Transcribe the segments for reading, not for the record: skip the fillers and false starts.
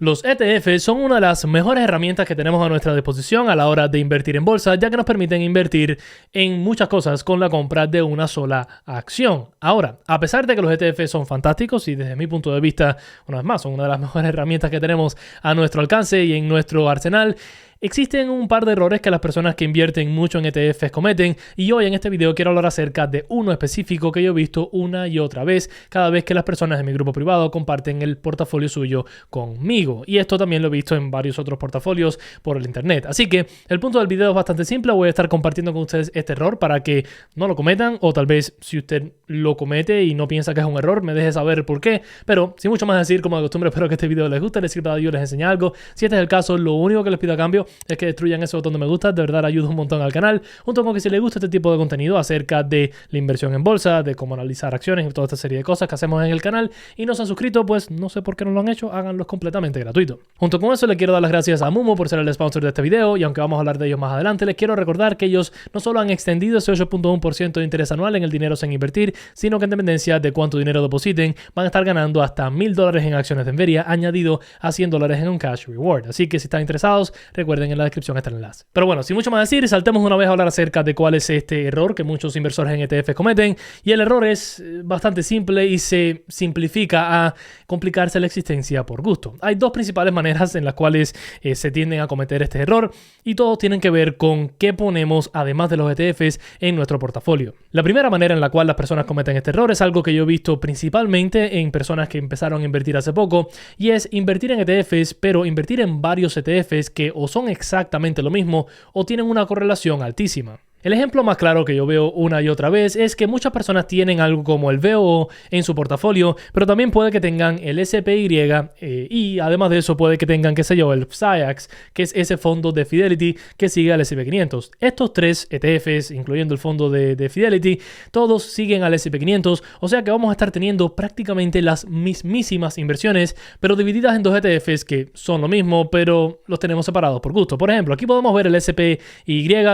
Los ETFs son una de las mejores herramientas que tenemos a nuestra disposición a la hora de invertir en bolsa, ya que nos permiten invertir en muchas cosas con la compra de una sola acción. Ahora, a pesar de que los ETFs son fantásticos y desde mi punto de vista, una vez más, son una de las mejores herramientas que tenemos a nuestro alcance y en nuestro arsenal, existen un par de errores que las personas que invierten mucho en ETFs cometen, y hoy en este video quiero hablar acerca de uno específico que yo he visto una y otra vez cada vez que las personas en mi grupo privado comparten el portafolio suyo conmigo. Y esto también lo he visto en varios otros portafolios por el internet. Así que el punto del video es bastante simple. Voy a estar compartiendo con ustedes este error para que no lo cometan, o tal vez si usted lo comete y no piensa que es un error, me deje saber por qué. Pero sin mucho más decir, como de costumbre, espero que este video les guste, les sirva de ayuda, les enseñe algo. Si este es el caso, lo único que les pido a cambio es que destruyan ese botón de me gusta. De verdad ayuda un montón al canal, junto con que si les gusta este tipo de contenido acerca de la inversión en bolsa, de cómo analizar acciones y toda esta serie de cosas que hacemos en el canal y no se han suscrito, pues no sé por qué no lo han hecho, háganlo, es completamente gratuito. Junto con eso le quiero dar las gracias a Mumo por ser el sponsor de este video, y aunque vamos a hablar de ellos más adelante, les quiero recordar que ellos no solo han extendido ese 8.1% de interés anual en el dinero sin invertir, sino que en dependencia de cuánto dinero depositen, van a estar ganando hasta $1000 en acciones de Nvidia, añadido a $100 en un cash reward. Así que si están interesados, recuerden en la descripción está el enlace. Pero bueno, sin mucho más decir, saltemos una vez a hablar acerca de cuál es este error que muchos inversores en ETF cometen. Y el error es bastante simple y se simplifica a complicarse la existencia por gusto. Hay dos principales maneras en las cuales se tienden a cometer este error, y todos tienen que ver con qué ponemos además de los ETFs en nuestro portafolio. La primera manera en la cual las personas cometen este error es algo que yo he visto principalmente en personas que empezaron a invertir hace poco, y es invertir en ETFs, pero invertir en varios ETFs que o son exactamente lo mismo o tienen una correlación altísima. El ejemplo más claro que yo veo una y otra vez es que muchas personas tienen algo como el VOO en su portafolio, pero también puede que tengan el SPY y además de eso puede que tengan, qué sé yo, el SPYX, que es ese fondo de Fidelity que sigue al S&P 500. Estos tres ETFs, incluyendo el fondo de Fidelity, todos siguen al S&P 500, o sea que vamos a estar teniendo prácticamente las mismísimas inversiones, pero divididas en dos ETFs que son lo mismo, pero los tenemos separados por gusto. Por ejemplo, aquí podemos ver el SPY,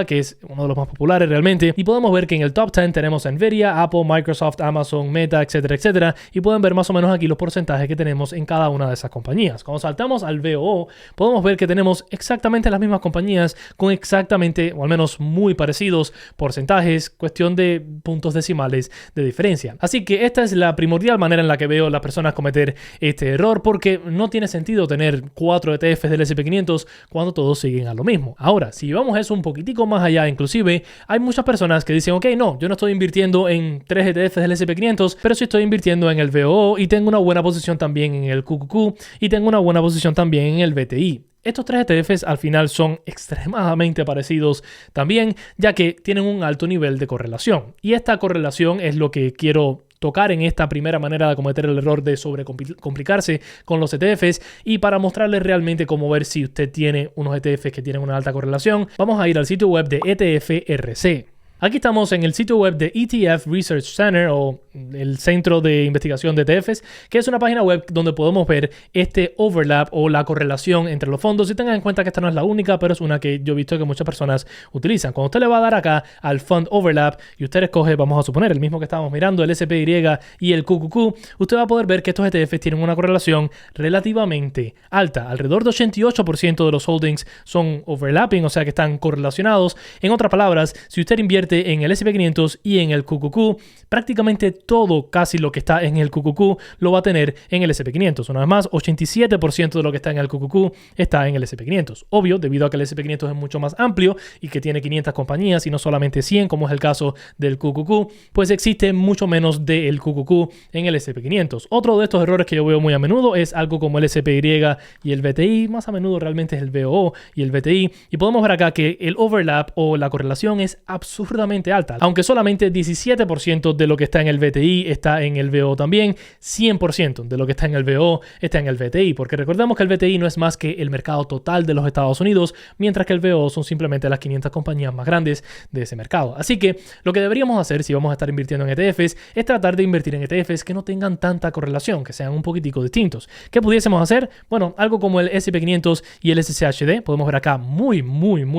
que es uno de los más populares realmente, y podemos ver que en el top 10 tenemos Nvidia, Apple, Microsoft, Amazon, Meta, etcétera, etcétera, y pueden ver más o menos aquí los porcentajes que tenemos en cada una de esas compañías. Cuando saltamos al VOO, podemos ver que tenemos exactamente las mismas compañías con exactamente, o al menos muy parecidos, porcentajes, cuestión de puntos decimales de diferencia. Así que esta es la primordial manera en la que veo a las personas cometer este error, porque no tiene sentido tener 4 ETFs del S&P 500 cuando todos siguen a lo mismo. Ahora, si llevamos eso un poquitico más allá, inclusive hay muchas personas que dicen, ok, no, yo no estoy invirtiendo en 3 ETFs del S&P 500, pero sí estoy invirtiendo en el VOO y tengo una buena posición también en el QQQ y tengo una buena posición también en el VTI. Estos tres ETFs al final son extremadamente parecidos también, ya que tienen un alto nivel de correlación. Y esta correlación es lo que quiero tocar en esta primera manera de cometer el error de sobrecomplicarse con los ETFs, y para mostrarles realmente cómo ver si usted tiene unos ETFs que tienen una alta correlación, vamos a ir al sitio web de ETFRC. Aquí estamos en el sitio web de ETF Research Center, o el Centro de Investigación de ETFs, que es una página web donde podemos ver este overlap o la correlación entre los fondos. Y tengan en cuenta que esta no es la única, pero es una que yo he visto que muchas personas utilizan. Cuando usted le va a dar acá al Fund Overlap y usted escoge, vamos a suponer, el mismo que estábamos mirando, el SPY y el QQQ, usted va a poder ver que estos ETFs tienen una correlación relativamente alta. Alrededor de 88% de los holdings son overlapping, o sea que están correlacionados. En otras palabras, si usted invierte en el S&P 500 y en el QQQ, prácticamente todo, casi lo que está en el QQQ lo va a tener en el S&P 500. Una vez más, 87% de lo que está en el QQQ está en el S&P 500. Obvio, debido a que el S&P 500 es mucho más amplio y que tiene 500 compañías y no solamente 100, como es el caso del QQQ, pues existe mucho menos del QQQ en el S&P 500. Otro de estos errores que yo veo muy a menudo es algo como el SPY y el VTI. Más a menudo realmente es el VOO y el VTI. Y podemos ver acá que el overlap o la correlación es absurdamente alta. Aunque solamente 17% de lo que está en el VTI está en el VO también, 100% de lo que está en el VO está en el VTI, porque recordemos que el VTI no es más que el mercado total de los Estados Unidos, mientras que el VO son simplemente las 500 compañías más grandes de ese mercado. Así que lo que deberíamos hacer si vamos a estar invirtiendo en ETFs es tratar de invertir en ETFs que no tengan tanta correlación, que sean un poquitico distintos. ¿Qué pudiésemos hacer? Bueno, algo como el S&P 500 y el SCHD, podemos ver acá muy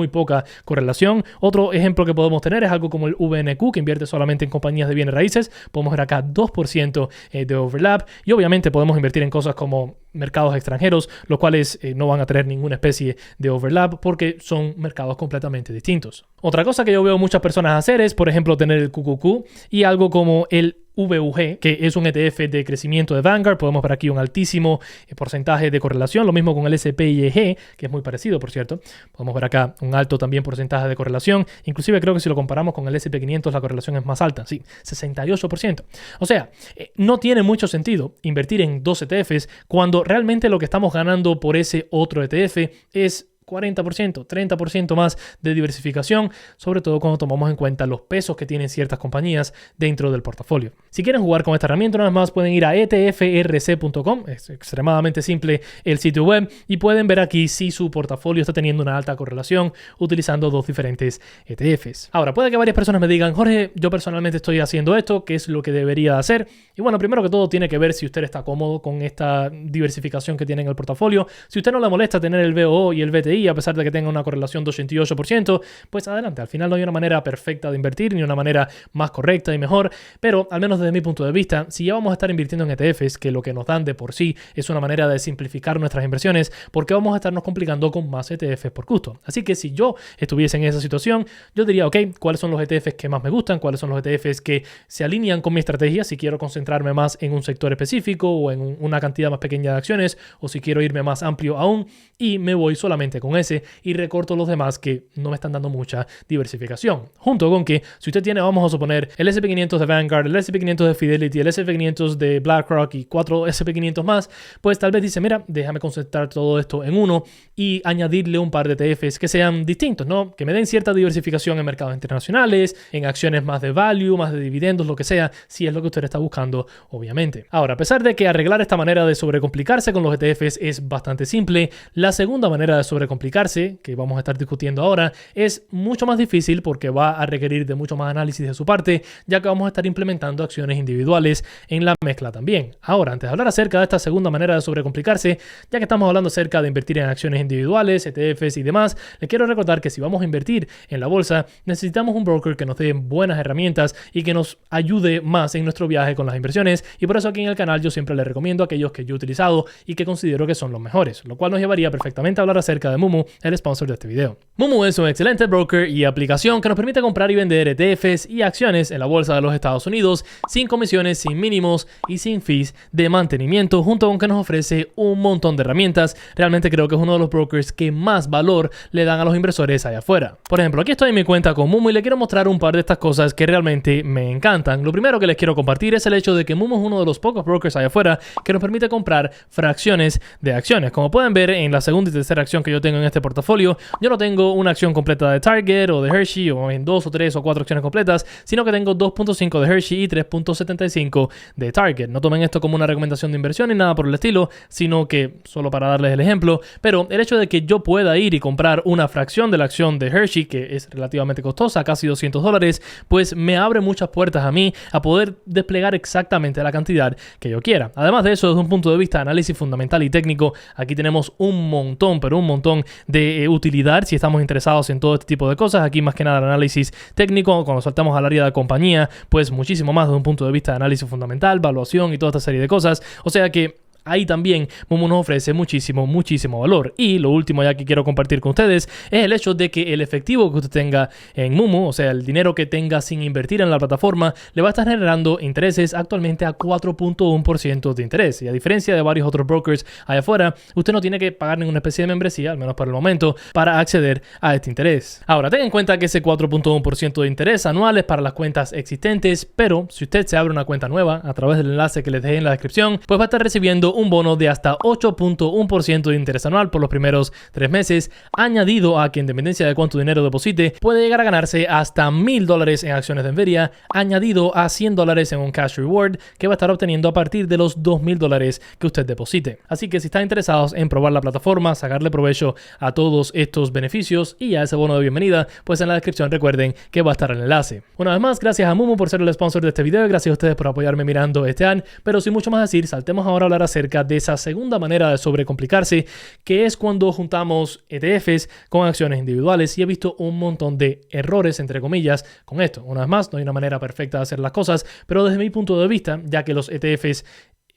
poca correlación. Otro ejemplo que podemos tener es algo como el VNQ, que invierte solamente en compañías de bienes raíces. Podemos ver acá 2% de overlap, y obviamente podemos invertir en cosas como mercados extranjeros, los cuales no van a tener ninguna especie de overlap porque son mercados completamente distintos. Otra cosa que yo veo muchas personas hacer es, por ejemplo, tener el QQQ y algo como el VUG, que es un ETF de crecimiento de Vanguard. Podemos ver aquí un altísimo porcentaje de correlación, lo mismo con el SPYG, que es muy parecido, por cierto. Podemos ver acá un alto también porcentaje de correlación. Inclusive creo que si lo comparamos con el SP500 la correlación es más alta, sí, 68%. O sea, no tiene mucho sentido invertir en dos ETFs cuando realmente lo que estamos ganando por ese otro ETF es 40%, 30% más de diversificación, sobre todo cuando tomamos en cuenta los pesos que tienen ciertas compañías dentro del portafolio. Si quieren jugar con esta herramienta, nada más pueden ir a etfrc.com, es extremadamente simple el sitio web, y pueden ver aquí si su portafolio está teniendo una alta correlación utilizando dos diferentes ETFs. Ahora, puede que varias personas me digan, Jorge, yo personalmente estoy haciendo esto, ¿qué es lo que debería hacer? Y bueno, primero que todo tiene que ver si usted está cómodo con esta diversificación que tiene en el portafolio. Si a usted no le molesta tener el VOO y el VTI, a pesar de que tenga una correlación de 88%, pues adelante. Al final no hay una manera perfecta de invertir ni una manera más correcta y mejor, pero al menos desde mi punto de vista, si ya vamos a estar invirtiendo en ETFs, que lo que nos dan de por sí es una manera de simplificar nuestras inversiones, ¿por qué vamos a estarnos complicando con más ETFs por gusto? Así que si yo estuviese en esa situación, yo diría, ok, ¿cuáles son los ETFs que más me gustan? ¿Cuáles son los ETFs que se alinean con mi estrategia? Si quiero concentrarme más en un sector específico o en una cantidad más pequeña de acciones, o si quiero irme más amplio aún, y me voy solamente con ese y recorto los demás que no me están dando mucha diversificación. Junto con que si usted tiene, vamos a suponer, el SP500 de Vanguard, el SP500 de Fidelity, el SP500 de BlackRock y 4 SP500 más, pues tal vez dice, mira, déjame concentrar todo esto en uno y añadirle un par de ETFs que sean distintos, ¿no? Que me den cierta diversificación en mercados internacionales, en acciones más de value, más de dividendos, lo que sea, si es lo que usted está buscando, obviamente. Ahora, a pesar de que arreglar esta manera de sobrecomplicarse con los ETFs es bastante simple, la segunda manera de sobrecomplicarse, que vamos a estar discutiendo ahora, es mucho más difícil porque va a requerir de mucho más análisis de su parte, ya que vamos a estar implementando acciones individuales en la mezcla también. Ahora, antes de hablar acerca de esta segunda manera de sobrecomplicarse, ya que estamos hablando acerca de invertir en acciones individuales, ETFs y demás, les quiero recordar que si vamos a invertir en la bolsa, necesitamos un broker que nos dé buenas herramientas y que nos ayude más en nuestro viaje con las inversiones, y por eso aquí en el canal yo siempre les recomiendo aquellos que yo he utilizado y que considero que son los mejores, lo cual nos llevaría perfectamente a hablar acerca de Moomoo, el sponsor de este video. Moomoo es un excelente broker y aplicación que nos permite comprar y vender ETFs y acciones en la bolsa de los Estados Unidos sin comisiones, sin mínimos y sin fees de mantenimiento, junto con que nos ofrece un montón de herramientas. Realmente creo que es uno de los brokers que más valor le dan a los inversores allá afuera. Por ejemplo, aquí estoy en mi cuenta con Moomoo y le quiero mostrar un par de estas cosas que realmente me encantan. Lo primero que les quiero compartir es el hecho de que Moomoo es uno de los pocos brokers allá afuera que nos permite comprar fracciones de acciones. Como pueden ver en la segunda y tercera acción que yo tengo en este portafolio, yo no tengo una acción completa de Target o de Hershey o en 2 o 3 o 4 acciones completas, sino que tengo 2.5 de Hershey y 3.75 de Target. No tomen esto como una recomendación de inversión ni nada por el estilo, sino que solo para darles el ejemplo, pero el hecho de que yo pueda ir y comprar una fracción de la acción de Hershey, que es relativamente costosa, casi $200, pues me abre muchas puertas a mí a poder desplegar exactamente la cantidad que yo quiera. Además de eso, desde un punto de vista de análisis fundamental y técnico, aquí tenemos un montón, pero un montón de utilidad si estamos interesados en todo este tipo de cosas. Aquí más que nada el análisis técnico, cuando saltamos al área de compañía, pues muchísimo más desde un punto de vista de análisis fundamental, valuación y toda esta serie de cosas. O sea que ahí también Moomoo nos ofrece muchísimo valor. Y lo último ya que quiero compartir con ustedes es el hecho de que el efectivo que usted tenga en Moomoo, o sea, el dinero que tenga sin invertir en la plataforma, le va a estar generando intereses actualmente a 4.1% de interés. Y a diferencia de varios otros brokers allá afuera, usted no tiene que pagar ninguna especie de membresía, al menos por el momento, para acceder a este interés. Ahora, tenga en cuenta que ese 4.1% de interés anual es para las cuentas existentes, pero si usted se abre una cuenta nueva a través del enlace que les dejé en la descripción, pues va a estar recibiendo un bono de hasta 8.1% de interés anual por los primeros 3 meses, añadido a que en dependencia de cuánto dinero deposite, puede llegar a ganarse hasta $1,000 en acciones de Nvidia, añadido a $100 en un cash reward que va a estar obteniendo a partir de los $2,000 que usted deposite. Así que si están interesados en probar la plataforma, sacarle provecho a todos estos beneficios y a ese bono de bienvenida, pues en la descripción recuerden que va a estar el enlace. Una vez más, gracias a Moomoo por ser el sponsor de este video y gracias a ustedes por apoyarme mirando este ad, pero sin mucho más decir, saltemos ahora a hablar acerca de esa segunda manera de sobrecomplicarse, que es cuando juntamos ETFs con acciones individuales, y he visto un montón de errores, entre comillas, con esto. Una vez más, no hay una manera perfecta de hacer las cosas, pero desde mi punto de vista, ya que los ETFs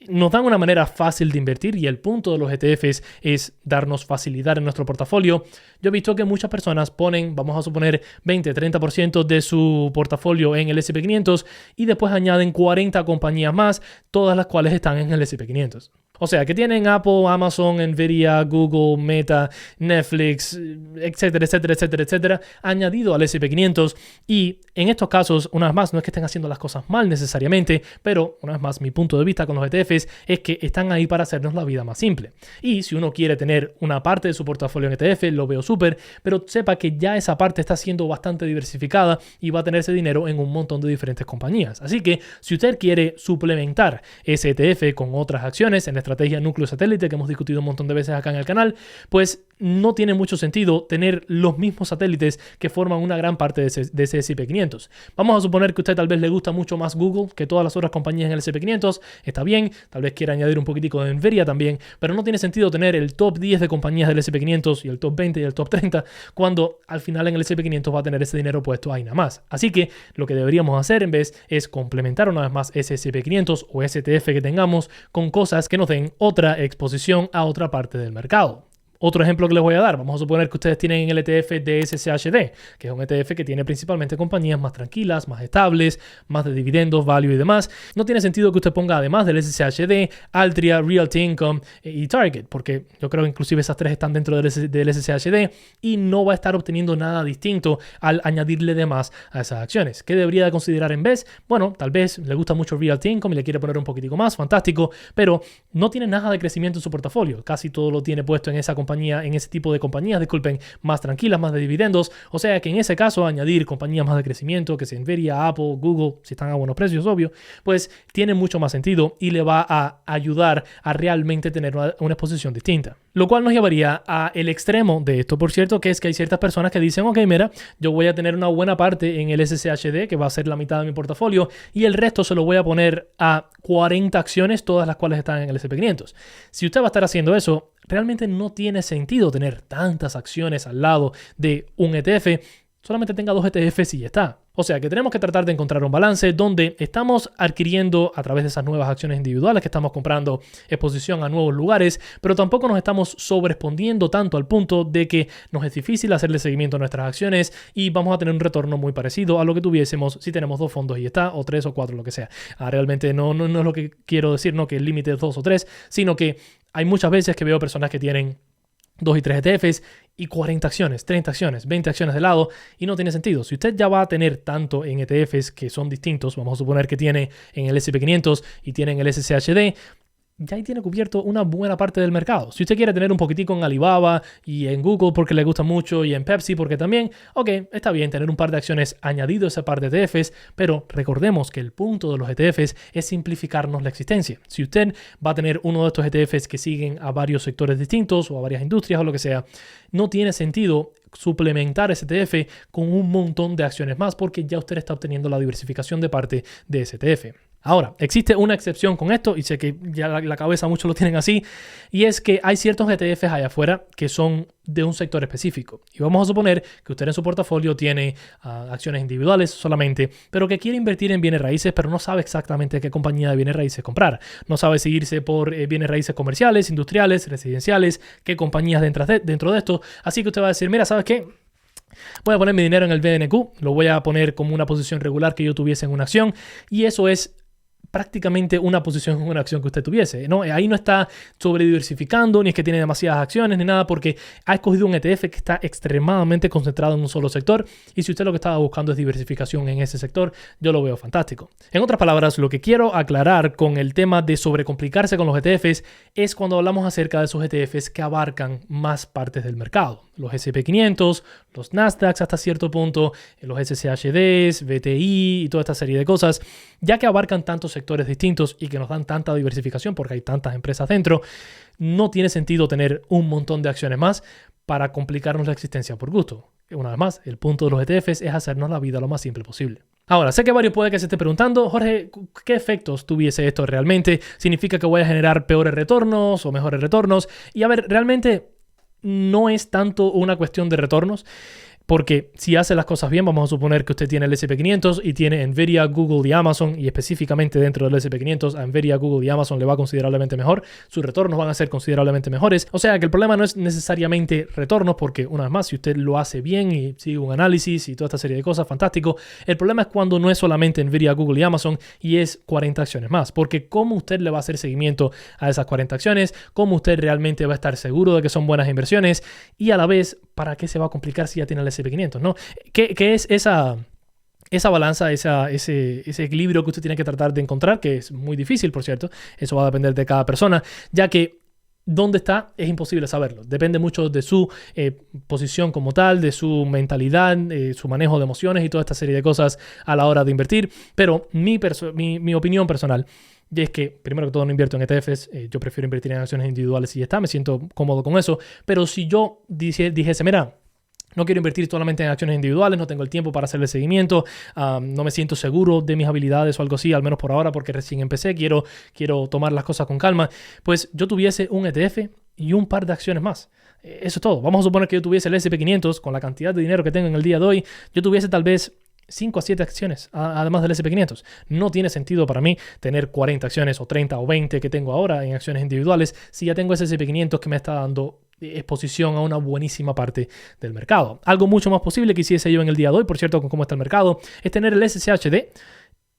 nos dan una manera fácil de invertir y el punto de los ETFs es darnos facilidad en nuestro portafolio. Yo he visto que muchas personas ponen, vamos a suponer, 20-30% de su portafolio en el S&P 500 y después añaden 40 compañías más, todas las cuales están en el S&P 500. O sea, que tienen Apple, Amazon, Nvidia, Google, Meta, Netflix, etcétera, etcétera, etcétera, etcétera, añadido al S&P 500. Y en estos casos, una vez más, no es que estén haciendo las cosas mal necesariamente, pero una vez más, mi punto de vista con los ETFs es que están ahí para hacernos la vida más simple. Y si uno quiere tener una parte de su portafolio en ETF, lo veo súper, pero sepa que ya esa parte está siendo bastante diversificada y va a tener ese dinero en un montón de diferentes compañías. Así que si usted quiere suplementar ese ETF con otras acciones en la estrategia núcleo satélite que hemos discutido un montón de veces acá en el canal, pues no tiene mucho sentido tener los mismos satélites que forman una gran parte de ese S&P 500. Vamos a suponer que a usted tal vez le gusta mucho más Google que todas las otras compañías en el S&P 500. Está bien, tal vez quiera añadir un poquitico de Nvidia también, pero no tiene sentido tener el top 10 de compañías del S&P 500 y el top 20 y el top 30 cuando al final en el S&P 500 va a tener ese dinero puesto ahí nada más. Así que lo que deberíamos hacer en vez es complementar una vez más ese S&P 500 o STF que tengamos con cosas que nos den otra exposición a otra parte del mercado. Otro ejemplo que les voy a dar, vamos a suponer que ustedes tienen el ETF de SSHD, que es un ETF que tiene principalmente compañías más tranquilas, más estables, más de dividendos, value y demás. No tiene sentido que usted ponga además del SSHD, Altria, Realty Income y Target, porque yo creo que inclusive esas tres están dentro del SSHD y no va a estar obteniendo nada distinto al añadirle de más a esas acciones. ¿Qué debería de considerar en vez? Bueno, tal vez le gusta mucho Realty Income y le quiere poner un poquitico más, fantástico, pero no tiene nada de crecimiento en su portafolio. Casi todo lo tiene puesto en esa compañía, en ese tipo de compañías, disculpen, más tranquilas, más de dividendos. O sea que en ese caso añadir compañías más de crecimiento, que sea Nvidia, Apple, Google, si están a buenos precios, obvio, pues tiene mucho más sentido y le va a ayudar a realmente tener una exposición distinta. Lo cual nos llevaría a el extremo de esto, por cierto, que es que hay ciertas personas que dicen, ok, mira, yo voy a tener una buena parte en el SSHD, que va a ser la mitad de mi portafolio, y el resto se lo voy a poner a 40 acciones, todas las cuales están en el S&P 500. Si usted va a estar haciendo eso, realmente no tiene sentido tener tantas acciones al lado de un ETF. Solamente tenga 2 ETFs y ya está. O sea que tenemos que tratar de encontrar un balance donde estamos adquiriendo a través de esas nuevas acciones individuales que estamos comprando exposición a nuevos lugares, pero tampoco nos estamos sobreexponiendo tanto al punto de que nos es difícil hacerle seguimiento a nuestras acciones y vamos a tener un retorno muy parecido a lo que tuviésemos si tenemos 2 fondos y ya está, o 3 o 4, lo que sea. Realmente no es lo que quiero decir, no que el límite es 2 o 3, sino que hay muchas veces que veo personas que tienen 2 y 3 ETFs y 40 acciones, 30 acciones, 20 acciones de lado y no tiene sentido. Si usted ya va a tener tanto en ETFs que son distintos, vamos a suponer que tiene en el S&P 500 y tiene en el SSHD, ya ahí tiene cubierto una buena parte del mercado. Si usted quiere tener un poquitico en Alibaba y en Google porque le gusta mucho y en Pepsi porque también, ok, está bien tener un par de acciones añadido a ese par de ETFs, pero recordemos que el punto de los ETFs es simplificarnos la existencia. Si usted va a tener uno de estos ETFs que siguen a varios sectores distintos o a varias industrias o lo que sea, no tiene sentido suplementar ese ETF con un montón de acciones más porque ya usted está obteniendo la diversificación de parte de ese ETF. Ahora, existe una excepción con esto y sé que ya la cabeza muchos lo tienen así y es que hay ciertos ETFs allá afuera que son de un sector específico y vamos a suponer que usted en su portafolio tiene acciones individuales solamente, pero que quiere invertir en bienes raíces pero no sabe exactamente qué compañía de bienes raíces comprar, no sabe seguirse por bienes raíces comerciales, industriales, residenciales, qué compañías dentro de esto, así que usted va a decir, mira, ¿sabes qué? Voy a poner mi dinero en el BNQ, lo voy a poner como una posición regular que yo tuviese en una acción y eso es prácticamente una posición en una acción que usted tuviese, ¿no? Ahí no está sobrediversificando, ni es que tiene demasiadas acciones, ni nada, porque ha escogido un ETF que está extremadamente concentrado en un solo sector y si usted lo que estaba buscando es diversificación en ese sector, yo lo veo fantástico. En otras palabras, lo que quiero aclarar con el tema de sobrecomplicarse con los ETFs es cuando hablamos acerca de esos ETFs que abarcan más partes del mercado. Los S&P 500, los Nasdaq hasta cierto punto, los SSHDs, BTI y toda esta serie de cosas, ya que abarcan tantos sectores distintos y que nos dan tanta diversificación porque hay tantas empresas dentro, no tiene sentido tener un montón de acciones más para complicarnos la existencia por gusto. Una vez más, el punto de los ETFs es hacernos la vida lo más simple posible. Ahora, sé que varios puede que se esté preguntando, Jorge, ¿qué efectos tuviese esto realmente? ¿Significa que voy a generar peores retornos o mejores retornos? Y a ver, realmente no es tanto una cuestión de retornos. Porque si hace las cosas bien, vamos a suponer que usted tiene el S&P500 y tiene Nvidia, Google y Amazon, y específicamente dentro del S&P500, a Nvidia, Google y Amazon le va considerablemente mejor, sus retornos van a ser considerablemente mejores. O sea que el problema no es necesariamente retornos, porque una vez más, si usted lo hace bien y sigue un análisis y toda esta serie de cosas, fantástico. El problema es cuando no es solamente Nvidia, Google y Amazon y es 40 acciones más, porque cómo usted le va a hacer seguimiento a esas 40 acciones, cómo usted realmente va a estar seguro de que son buenas inversiones y a la vez, ¿para qué se va a complicar si ya tiene el S&P500, ¿no? ¿Qué es esa balanza, ese equilibrio que usted tiene que tratar de encontrar, que es muy difícil, por cierto? Eso va a depender de cada persona, ya que dónde está es imposible saberlo. Depende mucho de su posición como tal, de su mentalidad, su manejo de emociones y toda esta serie de cosas a la hora de invertir. Pero mi opinión personal y es que, primero que todo, no invierto en ETFs. Yo prefiero invertir en acciones individuales y ya está. Me siento cómodo con eso. Pero si yo dijese, mira, no quiero invertir solamente en acciones individuales, no tengo el tiempo para hacerle seguimiento, no me siento seguro de mis habilidades o algo así, al menos por ahora, porque recién empecé, quiero tomar las cosas con calma, pues yo tuviese un ETF y un par de acciones más. Eso es todo. Vamos a suponer que yo tuviese el S&P500 con la cantidad de dinero que tengo en el día de hoy, yo tuviese tal vez 5 a 7 acciones, además del S&P500. No tiene sentido para mí tener 40 acciones o 30 o 20 que tengo ahora en acciones individuales si ya tengo ese S&P500 que me está dando exposición a una buenísima parte del mercado. Algo mucho más posible que hiciese yo en el día de hoy, por cierto, con cómo está el mercado, es tener el SSHD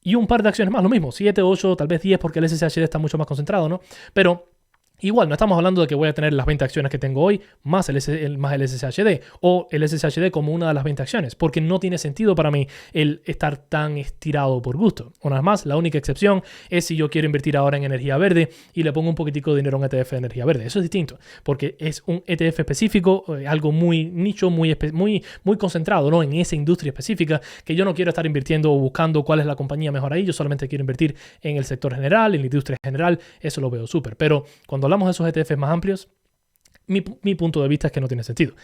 y un par de acciones más, lo mismo, 7, 8, tal vez 10, porque el SSHD está mucho más concentrado, ¿no? Pero igual, no estamos hablando de que voy a tener las 20 acciones que tengo hoy más el SSHD o el SSHD como una de las 20 acciones, porque no tiene sentido para mí el estar tan estirado por gusto. Una vez más, la única excepción es si yo quiero invertir ahora en energía verde y le pongo un poquitico de dinero a un ETF de energía verde. Eso es distinto, porque es un ETF específico, algo muy nicho, muy concentrado, ¿no? En esa industria específica, que yo no quiero estar invirtiendo o buscando cuál es la compañía mejor ahí. Yo solamente quiero invertir en el sector general, en la industria general. Eso lo veo súper. Pero cuando hablamos de esos ETFs más amplios, mi punto de vista es que no tiene sentido.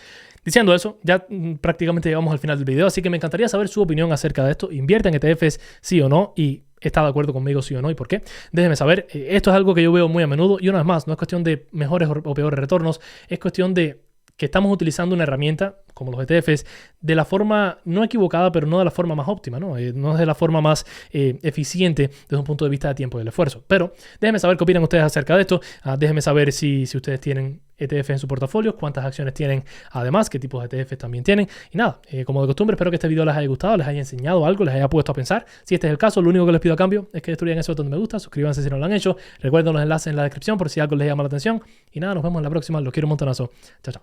Diciendo eso, ya prácticamente llegamos al final del video, así que me encantaría saber su opinión acerca de esto. ¿Invierte en ETFs sí o no? Y ¿está de acuerdo conmigo sí o no? ¿Y por qué? Déjeme saber. Esto es algo que yo veo muy a menudo y una vez más, no es cuestión de mejores o peores retornos, es cuestión de que estamos utilizando una herramienta como los ETFs de la forma no equivocada, pero no de la forma más óptima, ¿no? No es de la forma más eficiente desde un punto de vista de tiempo y del esfuerzo. Pero déjenme saber qué opinan ustedes acerca de esto. Déjenme saber si ustedes tienen ETFs en su portafolio, cuántas acciones tienen además, qué tipos de ETFs también tienen. Y nada, como de costumbre, espero que este video les haya gustado, les haya enseñado algo, les haya puesto a pensar. Si este es el caso, lo único que les pido a cambio es que destruyan ese botón de me gusta, suscríbanse si no lo han hecho, recuerden los enlaces en la descripción por si algo les llama la atención. Y nada, nos vemos en la próxima, los quiero un montonazo. Chao, chao.